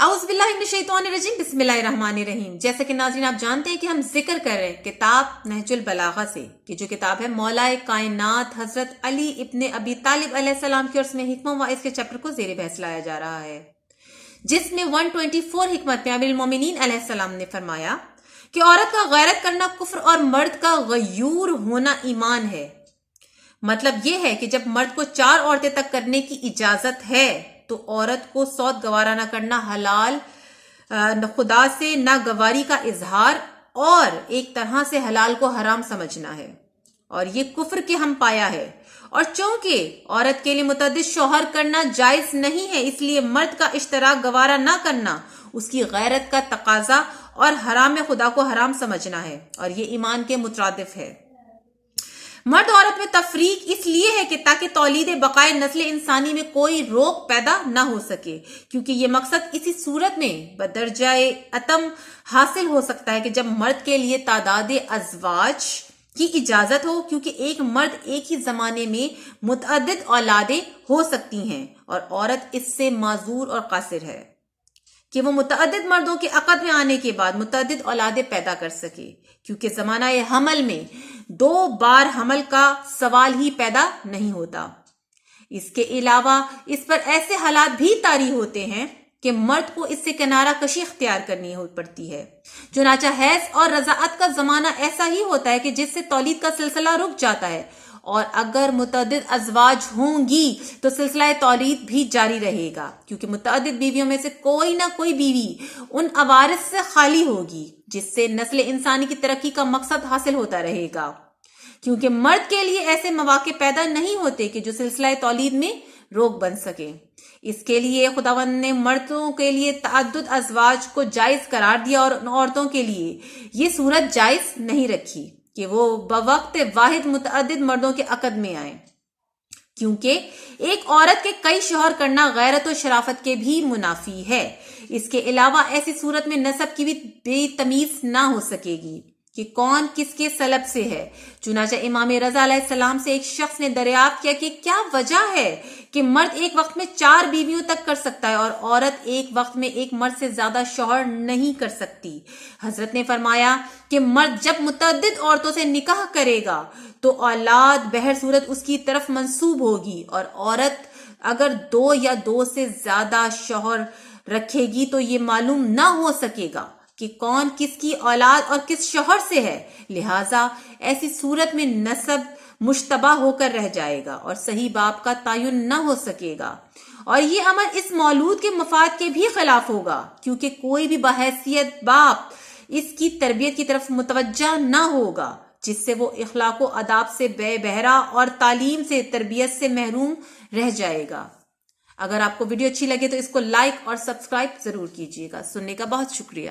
اعوذ باللہ من الشیطان الرجیم، بسم اللہ الرحمن الرحیم۔ جیسا کہ ناظرین آپ جانتے ہیں کہ ہم ذکر کر رہے ہیں کتاب نہج البلاغہ سے، کہ جو کتاب ہے مولا کائنات حضرت علی ابن ابی طالب علیہ السلام کی، اور اس میں حکم و اس کے چیپٹر کو زیر بحث لایا جا رہا ہے، جس میں 124 حکمت میں امیر المومنین علیہ السلام نے فرمایا کہ عورت کا غیرت کرنا کفر اور مرد کا غیور ہونا ایمان ہے۔ مطلب یہ ہے کہ جب مرد کو 4 عورتیں تک کرنے کی اجازت ہے تو عورت کو سود گوارا نہ کرنا حلال، خدا سے نہ گواری کا اظہار، اور ایک طرح سے حلال کو حرام سمجھنا ہے، اور یہ کفر کے ہم پایا ہے۔ اور چونکہ عورت کے لیے متعدد شوہر کرنا جائز نہیں ہے، اس لیے مرد کا اشتراک گوارا نہ کرنا اس کی غیرت کا تقاضا اور حرام خدا کو حرام سمجھنا ہے، اور یہ ایمان کے مترادف ہے۔ مرد عورت میں تفریق اس لیے ہے کہ تاکہ تولید بقائے نسل انسانی میں کوئی روک پیدا نہ ہو سکے، کیونکہ یہ مقصد اسی صورت میں بدرجہ اتم حاصل ہو سکتا ہے کہ جب مرد کے لیے تعداد ازواج کی اجازت ہو، کیونکہ ایک مرد ایک ہی زمانے میں متعدد اولادیں ہو سکتی ہیں، اور عورت اس سے معذور اور قاصر ہے کہ وہ متعدد مردوں کے عقد میں آنے کے بعد متعدد اولادیں پیدا کر سکے، کیونکہ زمانہ حمل میں 2 بار حمل کا سوال ہی پیدا نہیں ہوتا۔ اس کے علاوہ اس پر ایسے حالات بھی طاری ہوتے ہیں کہ مرد کو اس سے کنارہ کشی اختیار کرنی پڑتی ہے۔ چنانچہ حیض اور رضاعت کا زمانہ ایسا ہی ہوتا ہے کہ جس سے تولید کا سلسلہ رک جاتا ہے، اور اگر متعدد ازواج ہوں گی تو سلسلہ تولید بھی جاری رہے گا، کیونکہ متعدد بیویوں میں سے کوئی نہ کوئی بیوی ان عوارض سے خالی ہوگی جس سے نسل انسانی کی ترقی کا مقصد حاصل ہوتا رہے گا، کیونکہ مرد کے لیے ایسے مواقع پیدا نہیں ہوتے کہ جو سلسلہ تولید میں روک بن سکے۔ اس کے لیے خداوند نے مردوں کے لیے تعدد ازواج کو جائز قرار دیا، اور عورتوں کے لیے یہ صورت جائز نہیں رکھی کہ وہ بوقت واحد متعدد مردوں کے عقد میں آئیں، کیونکہ ایک عورت کے کئی شوہر کرنا غیرت و شرافت کے بھی منافی ہے۔ اس کے علاوہ ایسی صورت میں نسب کی بھی بے تمیز نہ ہو سکے گی کہ کون کس کے سلب سے ہے۔ چنانچہ امام رضا علیہ السلام سے ایک شخص نے دریافت کیا کہ کیا وجہ ہے کہ مرد ایک وقت میں 4 بیویوں تک کر سکتا ہے اور عورت ایک وقت میں ایک مرد سے زیادہ شوہر نہیں کر سکتی؟ حضرت نے فرمایا کہ مرد جب متعدد عورتوں سے نکاح کرے گا تو اولاد بہر صورت اس کی طرف منسوب ہوگی، اور عورت اگر 2 یا 2 سے زیادہ شوہر رکھے گی تو یہ معلوم نہ ہو سکے گا کہ کون کس کی اولاد اور کس شوہر سے ہے، لہٰذا ایسی صورت میں نسب مشتبہ ہو کر رہ جائے گا اور صحیح باپ کا تعین نہ ہو سکے گا، اور یہ عمل اس مولود کے مفاد کے بھی خلاف ہوگا، کیونکہ کوئی بھی بحیثیت باپ اس کی تربیت کی طرف متوجہ نہ ہوگا، جس سے وہ اخلاق و آداب سے بے بہرا اور تعلیم سے تربیت سے محروم رہ جائے گا۔ اگر آپ کو ویڈیو اچھی لگے تو اس کو لائک اور سبسکرائب ضرور کیجیے گا۔ سننے کا بہت شکریہ۔